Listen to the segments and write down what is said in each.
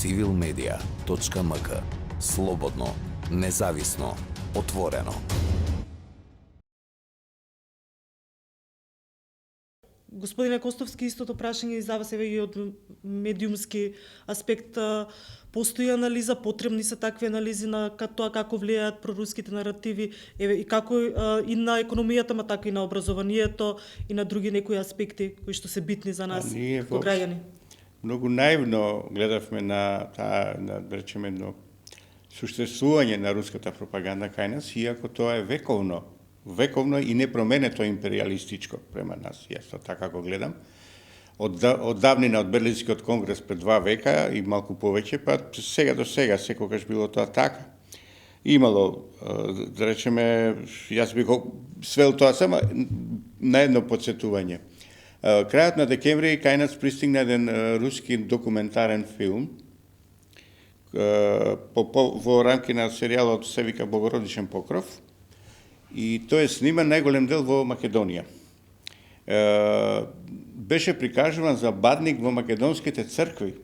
civilmedia.mk. Слободно, независно, отворено. Господине Костовски, истото прашање и за вас еве и од медиумски аспект. Постои анализа, потребни се такви анализи на тоа како влијаат проруските наративи, еве и како и на економијата, ма така и на образованието и на други некои аспекти кои што се битни за нас како граѓани. Многу наивно гледавме на таа, да речеме, едно суштествување на руската пропаганда кај нас, иако тоа е вековно и непроменето империалистичко према нас. Јас тоа така го гледам. Од давнина, од Берлинскиот конгрес пред 2 века и малку повеќе, па сега до сега, секогаш било тоа така. Имало, да речеме, јас би го свел тоа само на едно подсетување. Крајот на декември кај нас пристигна еден руски документарен филм во рамки на серијалот се вика Богородичен покров, и тој е сниман најголем дел во Македонија. Беше прикажуван за бадник во македонските цркви,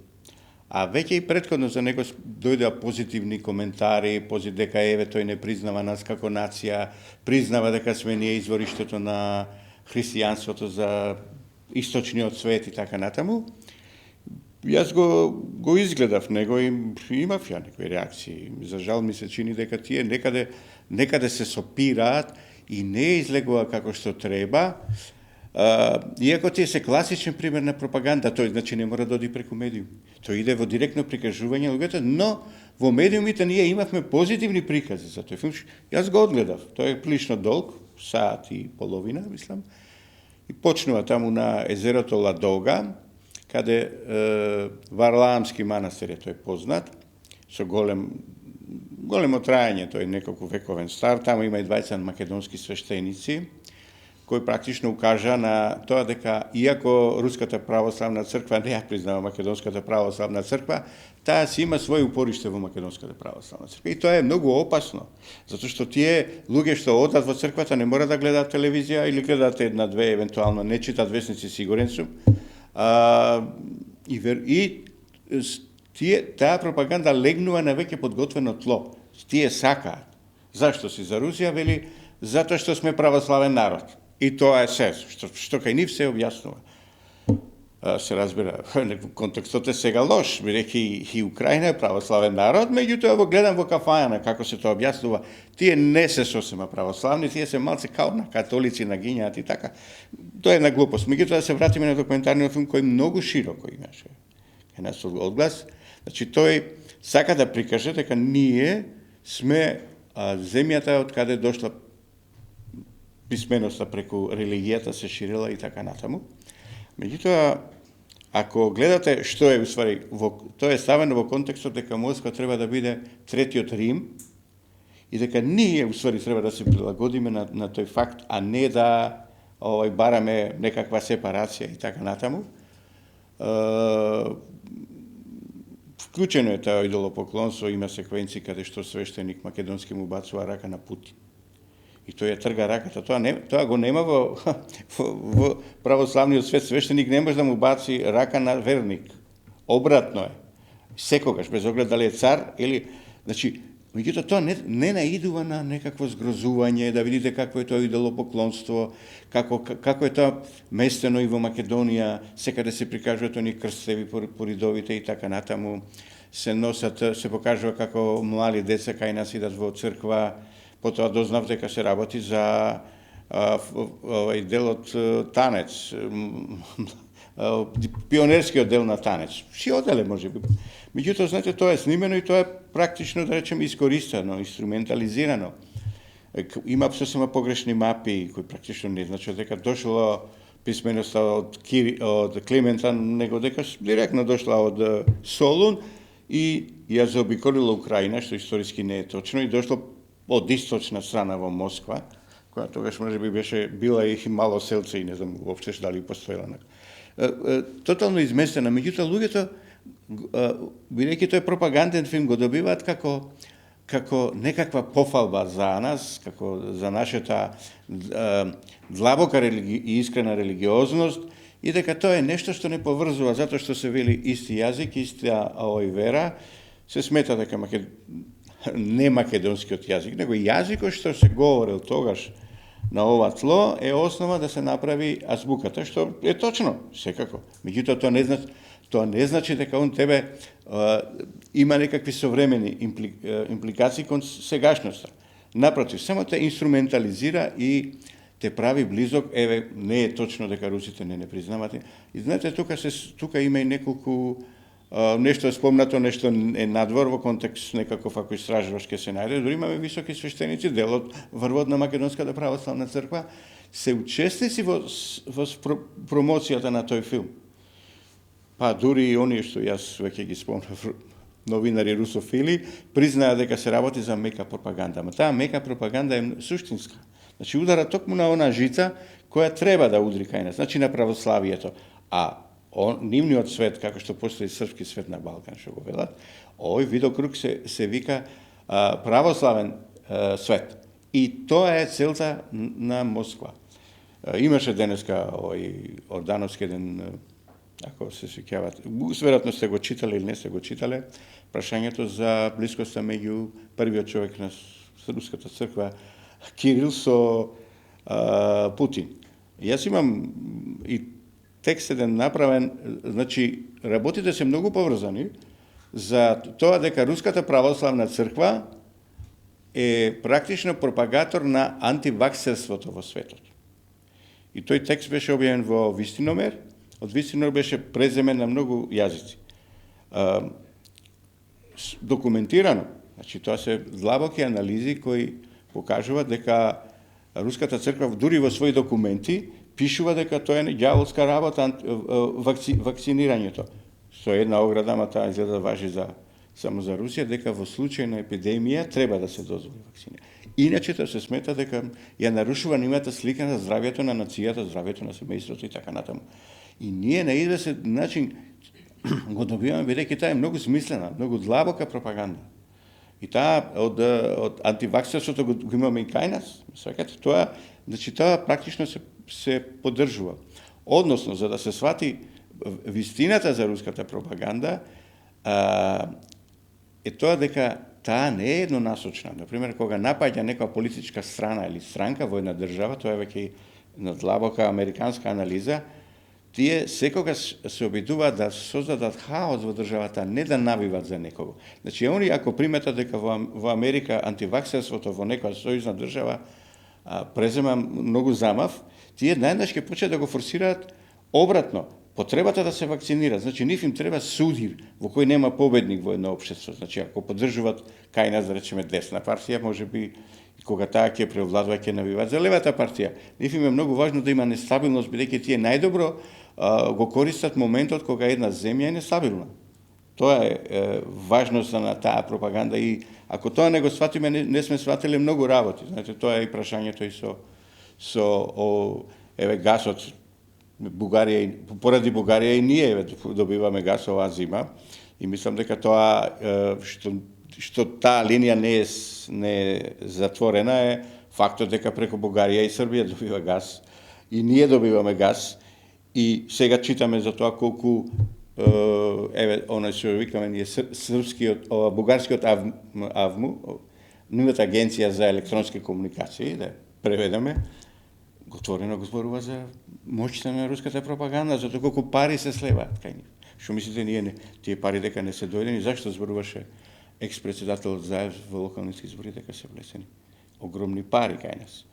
а веќе и претходно за него дојдеа позитивни коментари, дека еве тој не признава нас како нација, признава дека сме ние извориштето на христијанството за источниот свет и така натаму. Јас го изгледав него и имав ја некои реакции. За жал ми се чини дека тие некаде се сопираат и не излегува како што треба. Иако тие се класичен пример на пропаганда, тој значи не мора да оди преку медиум. Тој иде во директно прикажување луѓето, но во медиумите ние имавме позитивни прикази за тој филм. Јас го одгледав. Тој е прилично долг, саат и половина, мислам. И почнува таму на езерото Ладога, каде Варлаамски манастир е тој познат, со големо трајање, тој неколку вековен стар, таму има и 20 македонски свештеници, кој практично укажа на тоа дека, иако Руската православна црква не ја признава Македонската православна црква, таа си има своје упориште во Македонската православна црква. И тоа е многу опасно, затоа што тие луѓе што одат во црквата не мора да гледаат телевизија или гледаат една-две, евентуално не читат весници, сигурен сум. Таа пропаганда легнува на веќе подготвено тло. Тие сакаат. Зашто си за Русија? Вели, затоа што сме православен народ. И тоа е се, што кај нив се објаснува. Се разбира, контекстот е сега лош, бидејќи и Украина е православен народ, меѓутоа го гледам во кафања како се тоа објаснува. Тие не се сосема православни, тие се малце као на католици, на гињаат и така. Тоа е една глупост. Меѓутоа да се вратиме на документарниот филм кој многу широко имаше. Кај нас одглас, значи тој сака да прикаже дека ние сме земјата од каде дошла писменоста преку религијата се ширила и така натаму. Меѓутоа, ако гледате што е уствари, тоа е ставено во контекстот дека Москва треба да биде третиот Рим и дека ние уствари треба да се прилагодиме на тој факт, а не да бараме некаква сепарација и така натаму. Вклучено е тоа идолопоклонство, има секвенци каде што свештеник македонски му бацува рака на Путин. И тој ја трга раката. Тоа го нема во православниот свет. Свештеник не може да му баци рака на верник. Обратно е. Секогаш, без оглед дали е цар или... Значи, меѓутоа тоа не наидува на некакво згрозување, да видите какво е тоа идолопоклонство, како е тоа местено и во Македонија, секаде се прикажуваат они крстеви по ридовите и така натаму, се носат, се покажува како мали деца кај нас идат во црква. Потоа дознав дека се работи за делот танец, пионерскиот дел на танец. Си оделе, може би. Меѓутоа, знаете, тоа е снимено и тоа е практично, да речем, искористено, инструментализирано. Има сосема погрешни мапи, кои практично не значат дека дошло писменоста од Климента, него дека директно дошла од Солун и ја заобиколила Украина, што историски не е точно, и дошло од источна страна во Москва, која тогаш може би беше била и мало селце и не знам воопште дали постоела. Тотално изместена, меѓутоа луѓето, бидејќи тој пропаганден филм, го добиваат како некаква пофалба за нас, како за нашата длабока и искрена религиозност и дека тоа е нешто што не поврзува, затоа што се вели исти јазик, иста вера, се смета дека не македонскиот јазик, него јазикот што се говорел тогаш на ова тло е основа да се направи азбуката, што е точно, секако. Меѓутоа тоа не значи дека он тебе има некакви современи импликации кон сегашноста. Напротив, само те инструментализира и те прави близок, не е точно дека русите не признават. И знаете, тука има и неколку нешто е спомнато, нешто е надвор во контекст некаков ако истражувач ќе се најде. Дори имаме високи свештеници, дел од врвот на Македонската православна црква, се учесници во промоцијата на тој филм. Па дури и оние што јас веќе ги спомнав, новинари русофили, признаа дека се работи за мека пропаганда. Ама таа мека пропаганда е суштинска. Значи удара токму на она жица која треба да удри кај нас, значи на православието. А нивниот свет, како што постои српски свет на Балкан, што го велат, овој видокруг се вика православен свет. И тоа е целта на Москва. Имаше денеска Ордановски еден, ако се сеќавате, веројатно сте го читале или не сте го читале, прашањето за блискоста меѓу првиот човек на Руската црква Кирил со Путин. Јас имам и текст еден направен, значи работите се многу поврзани за тоа дека Руската православна црква е практично пропагатор на антиваксерството во светот. И тој текст беше објавен во Вистиномер, од Вистиномер беше преземен на многу јазици. Документирано, значи тоа се длабоки анализи кои покажуваат дека Руската црква дури во своји документи пишува дека тоа е ѓаволска работа вакцинирањето. Со една ограда, ама таа изгледа важи само за Русија, дека во случај на епидемија треба да се дозволи вакцина. Иначе тоа се смета дека ја нарушува нивната слика на здравјето на нацијата, здравјето на семејството и така натаму. И ние на известен начин го добиваме, бидејќи таа е многу смислена, многу длабока пропаганда. И таа од антиваксерството го имаме и кај нас. Свекате, тоа, значи тоа практично се поддржува. Односно, за да се свати вистината за руската пропаганда, е тоа дека таа не е еднонасочна. Например, кога напаѓа некоја политичка страна или странка во една држава, тоа е веќе на длабока американска анализа, тие секогаш се обидуваат да создадат хаос во државата, не да навиват за некого. Значи, они ако приметат дека во Америка антиваксерството во некоја сојузна држава презема многу замав, тие најнаш ќе почнат да го форсираат обратно. Потребата да се вакцинира, значи нив им треба судир во кој нема победник во едно општество. Значи ако поддржуваат кај нас, да речеме, десна партија, можеби и кога таа ќе преовладува, ќе навиваат за левата партија. Нив им е многу важно да има нестабилност, бидејќи тие најдобро го користат моментот кога една земја е нестабилна. Тоа е важноста на таа пропаганда и ако тоа не го сватиме, не сме сватиле многу работи. Знаете, тоа е и прашањето и со гасот. Поради Бугарија и ние добиваме газ оваа зима и мислам дека тоа што таа линија не е затворена е фактот дека преку Бугарија и Србија добива газ и ние добиваме газ и сега читаме за тоа колку оној што викаме ние српскиот, бугарскиот АВМУ, нивната агенција за електронски комуникации, да преведеме, отворено го зборува за моќта на руската пропаганда, за тоа колку пари се слеваат кај нив. Што мислите тие пари дека не се дојдени, зашто зборуваше екс-председател Заев во локалните избори дека се влесени огромни пари кај нас.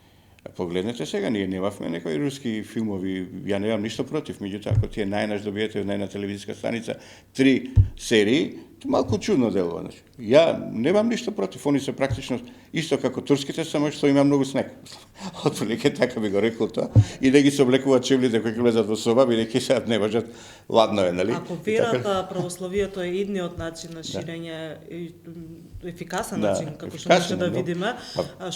Погледнете сега, ние немавме некои руски филмови, ја немам ништо против, меѓутоа ако тие најнаш добиете од една телевизиска станица 3 серии, малку чудно делува. Значи. Ја немам ништо против, они се практично исто како турските, само што има многу снег. Отприлике така би го рекол тоа. И да ги се облекуваат чевлите кои влезат во соба, бидејќи сега не можат, ладно е, нели? Ако верата, православието е едниот начин на ширење, ефикасен начин, како што може да видиме.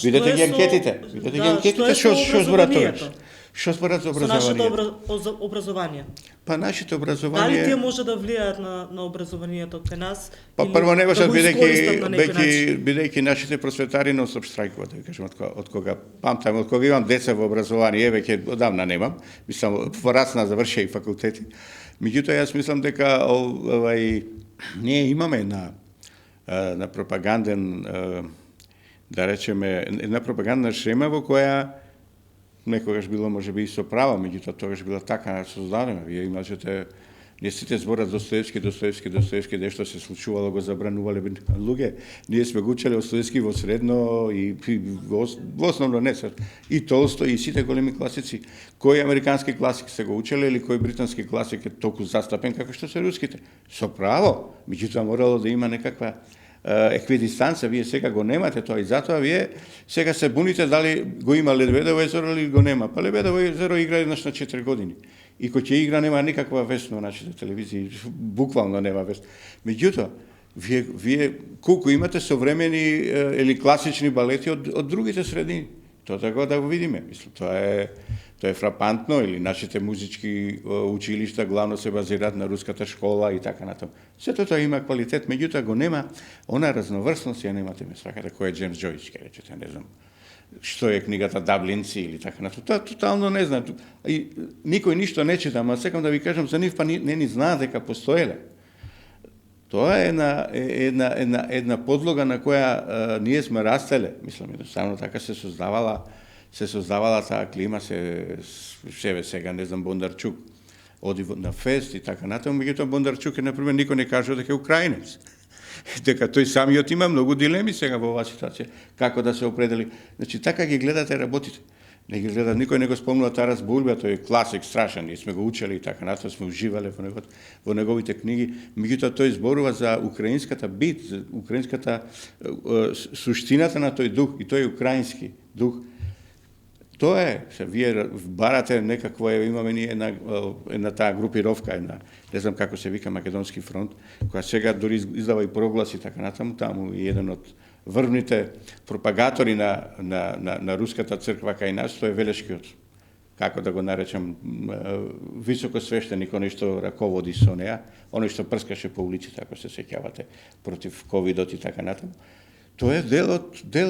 Видете ги анкетите, што зборат тоа. Што зборат за со нашето образование? образование. Па нашето Дали образование... тие може да влијаат на образованието кај нас? Па или прво не да го искористат на некој начин? бидејќи нашите просветари нон-стоп штрајкуваат, да кажем, од кога памтам, од кога имам деца во образование, веќе одамна немам, мислам, порасна, завршија и факултети. Меѓутоа, јас мислам дека ние имаме на пропаганден, да речеме, една пропагандна шема во која некогаш било можеби и со право, меѓутоа тогаш била така создадена. Вие имате, не сите зборат Достоевски, нешто се случувало, го забранувале луѓе. Ние сме го учеле Достоевски во средно и во основно не се. И Толстој и сите големи класици. Кој американски класик се го учеле или кој британски класик е толку застапен како што се руските? Со право, меѓутоа морало да има некаква еквидистанца, вие сега го немате тоа и затоа вие сега се буните дали го има Лебедово езеро или го нема. Па Лебедово езеро игра еднаш на 4 години. И кој ќе игра нема никаква вест на нашите телевизии, буквално нема вест. Меѓутоа, вие колку имате современи или класични балети од другите средини. Тоа така да го видиме. Мислам, тоа е фрапантно, или нашите музички училишта главно се базираат на руската школа и така натаму. Сето тоа има квалитет, меѓутоа го нема она разноврсност, ја немате ме сакате кој е Джеймс Џојч, ке речете, не знам. Што е книгата Даблинци или така натаму. Тоа тотално не знам. И никој ништо не чита, ама секам да ви кажам за нив па не ни знаат дека постоеле. Тоа е една подлога на која ние сме растеле. Мислам, едноставно така се создавала таа клима, сега не знам, Бондарчук оди на фест и така натаму, меѓутоа Бондарчук е, например, никој не кажува дека е украинец. Дека тој самиот има многу дилеми сега во оваа ситуација, како да се определи. Значи, така ги гледате работите. Не ги гледа, никој не го спомнува Тарас Бульба, тој е класик страшен, ние сме го учели и така натаму, сме уживале во неговите книги. Меѓутоа тој зборува за украинската бит, за украинската суштината на тој дух, и тој е украински дух. Тоа е, вие барате некакво, имаме ние една таа групировка, не знам како се вика, Македонски фронт, која сега дори издава и прогласи така натаму, таму и еден од врвните пропагатори на руската црква кај нас, тоа е Велешкиот, како да го наречам, високо свештеник, оној што раководи со неа, оној што прскаше по улиците, ако се сеќавате, против ковидот и така натаму. Тоа е дел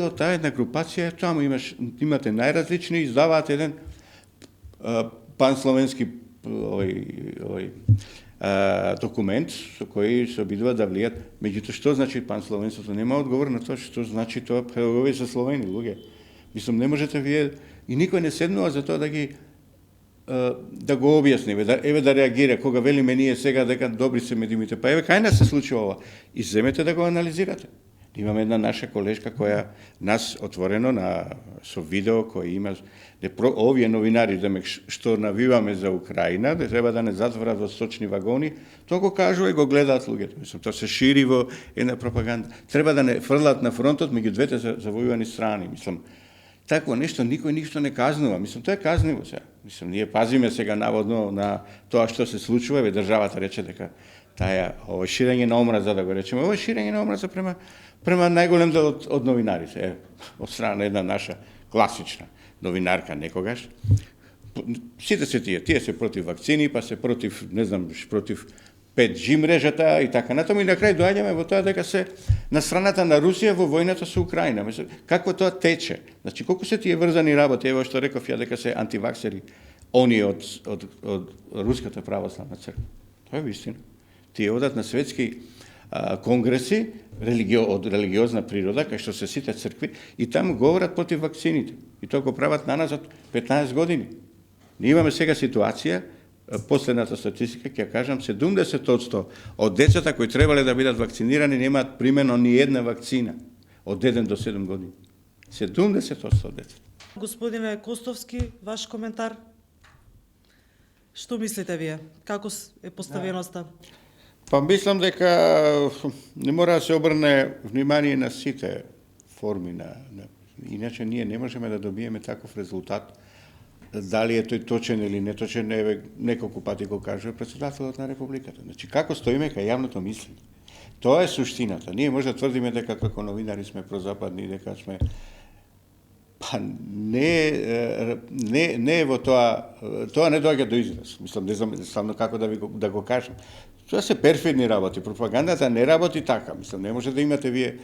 од таа една групација, таму имате најразлични, издаваат еден пансловенски документ со кој се обидуваат да влијат. Меѓутоа, што значи пансловенството? Нема одговор на тоа што значи тоа, овие се словени луѓе. Мислам, не можете вие, и никој не седнува за тоа да го објасни, еве да реагира, кога велиме ние сега дека добри се медиумите, па еве кај нас се случува ова, и земете да го анализирате. Имаме една наша колешка која нас отворено со видео кој има овие новинари што навиваме за Украина, да треба да не затворат во сточни вагони, тоа го кажува и го гледаат луѓето. Мислам, тоа се шири во една пропаганда. Треба да не фрлат на фронтот меѓу двете завојувани страни. Мислам, такво нешто никој ништо не казнува. Мислам, тоа е казниво сега. Мислам, ние пазиме сега наводно на тоа што се случува, еве државата рече дека ова ширење на омраза, да го речеме, ова ширење на омраза према најголем дел од новинарите, од страна на една наша класична новинарка некогаш. Сите се тие се против вакцини, па се против, не знам, против 5G мрежата и така натаму, и на крај доаѓаме во тоа дека се на страната на Русија во војната со Украина. Како тоа тече? Значи, колку се тие врзани работи, ево што реков ја дека се антиваксери, они од Руската православна црква. Тоа е вистина. Тие одат на светски конгреси од религиозна природа, кај што се сите цркви, и таму говорат против вакцините. И тоа го прават наназад 15 години. Ние имаме сега ситуација, последната статистика, ќе кажам, 70% од децата кои требале да бидат вакцинирани немаат примено ни една вакцина од 1 до 7 години. 70% од децата. Господине Костовски, ваш коментар? Што мислите вие? Како е поставеноста? Па мислам дека не мора да се обрне внимание на сите форми иначе ние не можеме да добиеме таков резултат. Дали е тој точен или неточен, неколку пати го кажува претседателот на Републиката. Значи, како стоиме кај јавното мислење? Тоа е суштината. Ние може да тврдиме дека како новинари сме прозападни, дека сме Па не е во тоа не доаѓа до израз. Мислам, не знам едноставно како да го кажам. Тоа се перфидни работи. Пропагандата не работи така. Мислам, не може да имате вие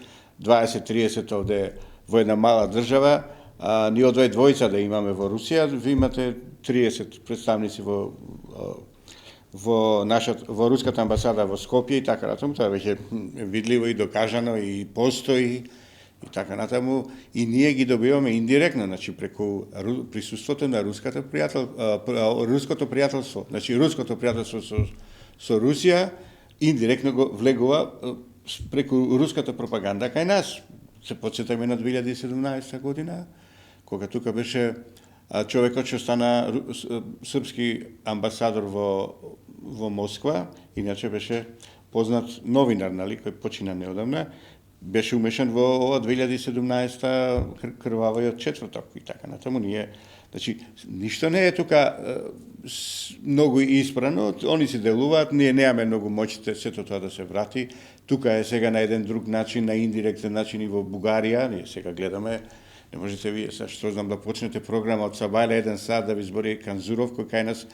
20-30 овде во една мала држава, а ние од двојца да имаме во Русија, ви имате 30 представници во руската амбасада во Скопје и така натаму. Тоа веќе видливо и докажано и постои и така натаму, и ние ги добиваме индиректно, значи преку присуството на руското пријателство, значи руското пријателство со Русија индиректно го влегува преку руската пропаганда кај нас. Се потсетаме на 2017 година, кога тука беше човекот што стана српски амбасадор во Москва, иначе беше познат новинар, нали, кој почина неодамна, беше умешан во ова 2017 крвавиот четврток и така натаму. Ние, значи, ништо не е тука многу испрано, они се делуваат, ние немаме многу моќите сето тоа да се врати. Тука е сега на еден друг начин, на индиректен начин и во Бугарија, ние сега гледаме, не можете вие, што знам, да почнете програма од Сабајле 1 сат да ви збори Канзуров, кој кај нас,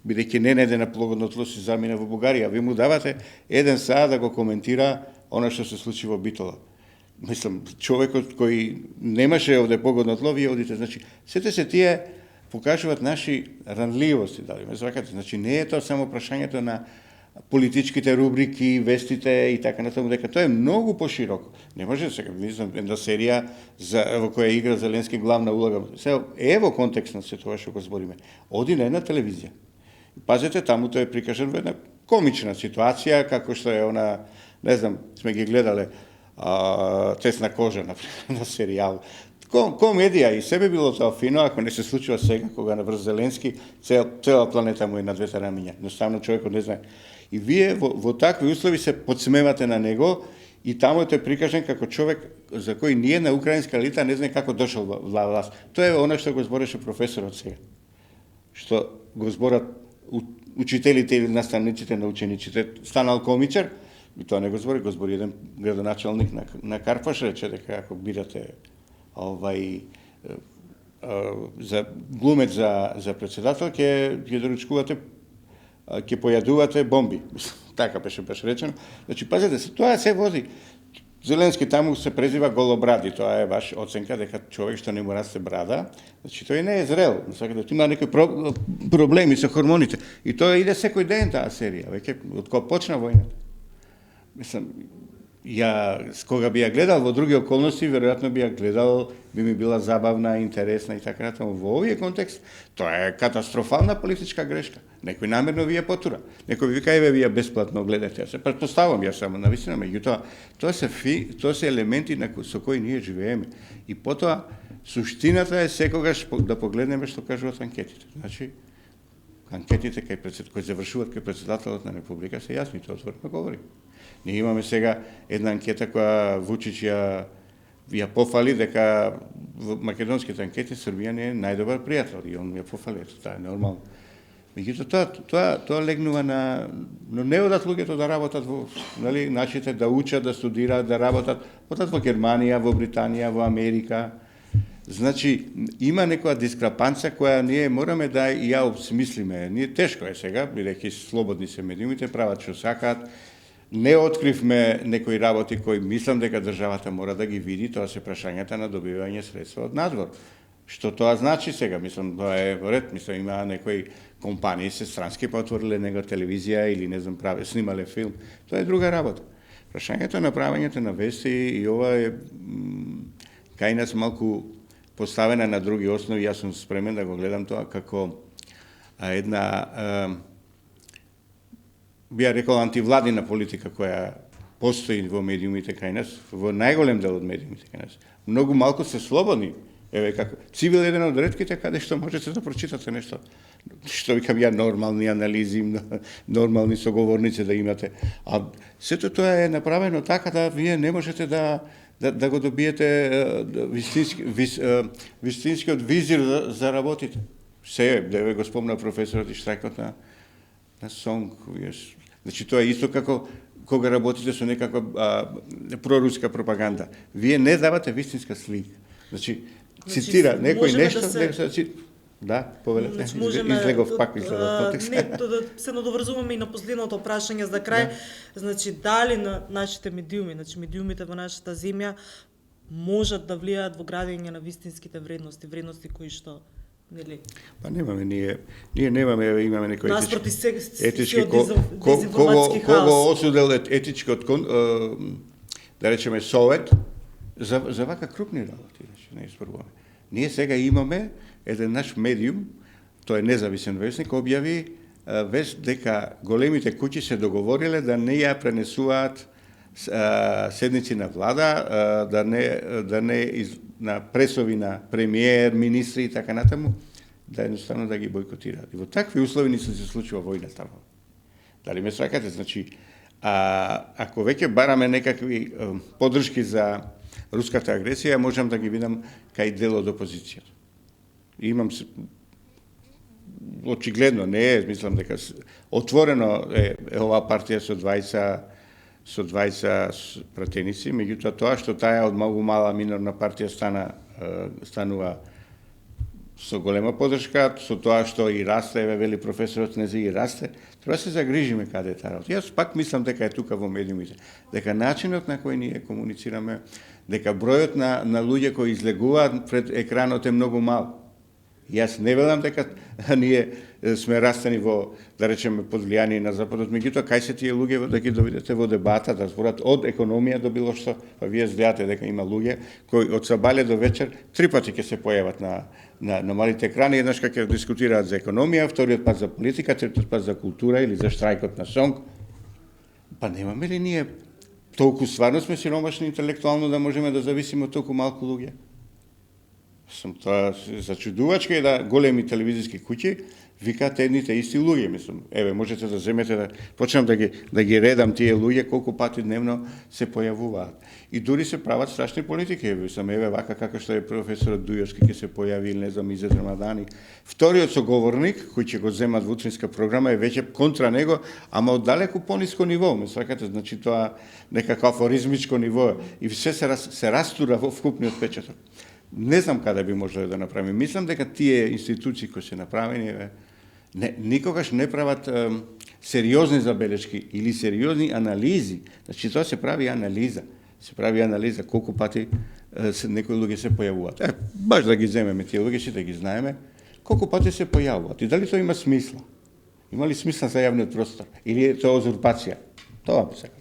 бидејќи не најде на плодно тло, се замина во Бугарија. Ви му давате 1 сат да го коментира она што се случи во Битола. Мислам, човекот кој немаше овде погодно тло, вие одите. Значи, сете се тие покажуваат наши ранливости, дали ме сваќате. Значи, не е тоа само прашањето на политичките рубрики, вестите и така натаму, дека тоа е многу пошироко. Не може сега, мислам, една серија во која игра Зеленски главна улога. Сега е во контекст на се тоа што го збориме. Оди на една телевизија. Пазете, таму тоа е прикажано во една комична ситуација, како што е она, не знам, сме ги гледале Тесна кожа на серијал. Комедија и себе било тоа фино, ако не се случува сега, кога на врз Зеленски, цела планета му е на двете рамиња. Едноставно човекот не знае. И вие во такви услови се подсмевате на него и таму е прикажен како човек за кој ние на украинска елита не знае како дошол во власт. Тоа е она што го збореше професорот сега. Што го зборат учителите или наставниците на учениците. Станал комичар, и тоа не го збори еден градоначалник на Карпаш, рече дека ако бирате за глумец за председател, ќе доручкувате, ќе појадувате бомби. Така беше речено. Значи, пазете се, тоа се води. Зеленски таму се презива голобради, тоа е ваш оценка дека човек што не му расте брада, значи тој не е зрел, да има некои проблеми со хормоните. И тоа иде секој ден таа серија, веќе од кога почна војната. Мислам, кога би ја гледал во други околности, веројатно би ја гледал, би ми била забавна, интересна и така натаму. Во овој контекст, тоа е катастрофална политичка грешка. Некој намерно ви ја потура. Некој ви вика, еве, вие бесплатно гледате. Ја се претпоставам ја само, навистина, меѓутоа, тоа се елементи со кои ние живееме. И потоа, суштината е секогаш да погледнеме што кажуваат анкетите. Значи, анкетите кои завршуваат кај председателот на Република се јасни, тоа отворено говори. Ние имаме сега една анкета која Вучич ја пофали дека во македонските анкети Србија не е најдобар пријател и он ја пофали, тоа е нормално. Меѓутоа тоа легнува но не одат луѓето да работат нали, начите да учат, да студираат, да работат, одат во Германија, во Британија, во Америка. Значи, има некоја дискрапанца која ние мораме да ја обсмислиме. Ние тешко е сега, бидејќи слободни се медиумите, прават што сакаат. Не откривме некои работи кои мислам дека државата мора да ги види, тоа се прашањата на добивање средства од надвор. Што тоа значи сега? Мислам, тоа е во ред. Мислам, има некои компании се странски па отвориле него телевизија или не знам, снимале филм. Тоа е друга работа. Прашањето на правењето на вести и ова е кај нас малку поставена на други основи. Јас сум спремен да го гледам тоа како една би ја рекол антивладина политика која постои во медиумите кај нас, во најголем дел од медиумите кај нас. Многу малку се слободни. Еве како Цивил еден од ретките каде што можете да прочитате нешто. Што викам ја нормални анализи, нормални соговорници да имате. А сето тоа е направено така да вие не можете да го добиете вистинскиот визир за работите. Се, деве го спомна професорот и штрајкот на сонг. Значи, тоа е исто како кога работите со некаква проруска пропаганда. Вие не давате вистинска слика. Значи, цитира некој можеме нешто, да се- Да, повелете, Значи, можеме излегов пак изгледа од контекст. Не, да се надоврзуваме и на последното прашање за крај. Значи, дали на нашите медиуми, значи медиумите во нашата земја можат да влијаат во градење на вистинските вредности, вредности кои што нели Па немаме ние немаме, имаме некој наспроти етички дезинформатски кого хаос. осудел етичкиот да речеме совет за вака крупни работи, значи не изборуваме. Ние сега имаме еден наш медиум, тој е независен весник, објави вест дека големите куќи се договориле да не ја пренесуваат седници на влада, да не на пресови на премиер, министри и така натаму, да едноставно да ги бойкотираат. И во такви услови не се случува војната. Дали ме сваќате? Значи, ако веќе бараме некакви поддршки за руската агресија, можам да ги видам кај дел од опозицијата. Имам очигледно не е, мислам дека отворено е оваа партија со 20 пратеници, меѓутоа тоа што таа од многу мала минорна партија станува со голема поддршка, со тоа што и расте, еве вели професорот Нези и расте, треба се загрижиме каде е таа работа. Јас пак мислам дека е тука во медиумите, дека начинот на кој ние комуницираме, дека бројот на луѓе кои излегуваат пред екранот е многу мал. Јас не велам дека ние сме растени во, да речеме, под влијание на Западот, меѓутоа кај се тие луѓе да ги доведете во дебата, да зборат од економија до било што, па вие знаете дека има луѓе кои од сабале до вечер 3 пати ќе се појават на малите екрани, еднаш ќе дискутираат за економија, вториот пат за политика, третиот пат за култура или за штрајкот на сонг. Па немаме ли ние толку стварно сме сиромашни интелектуално да можеме да зависиме од толку малку луѓе? Тоа зачудувачко е да големи телевизиски куќи викаат едните исти луѓе, мислам. Еве, можете да земете да почнам да ги редам тие луѓе колку пати дневно се појавуваат. И дури се прават страшни политики, мислам, еве вака како што е професорот Дујовски ќе се појави, не знам, Изет Рамадани. Вториот соговорник кој ќе го земат во утринска програма е веќе контра него, ама од далеку пониско ниво, ме сваќате, значи тоа некако афоризмичко ниво и се растура во вкупниот печаток. Не знам каде би можеле да направиме. Мислам дека тие институции кои се направени никогаш не прават сериозни забелешки или сериозни анализи. Значи тоа се прави анализа. Се прави анализа колку пати некои луѓе се појавуваат. Баш да ги земеме тие луѓе, сите ги знаеме, колку пати се појавуваат. И дали тоа има смисла? Има ли смисла за јавниот простор? Или е тоа узурпација? Тоа би сакал.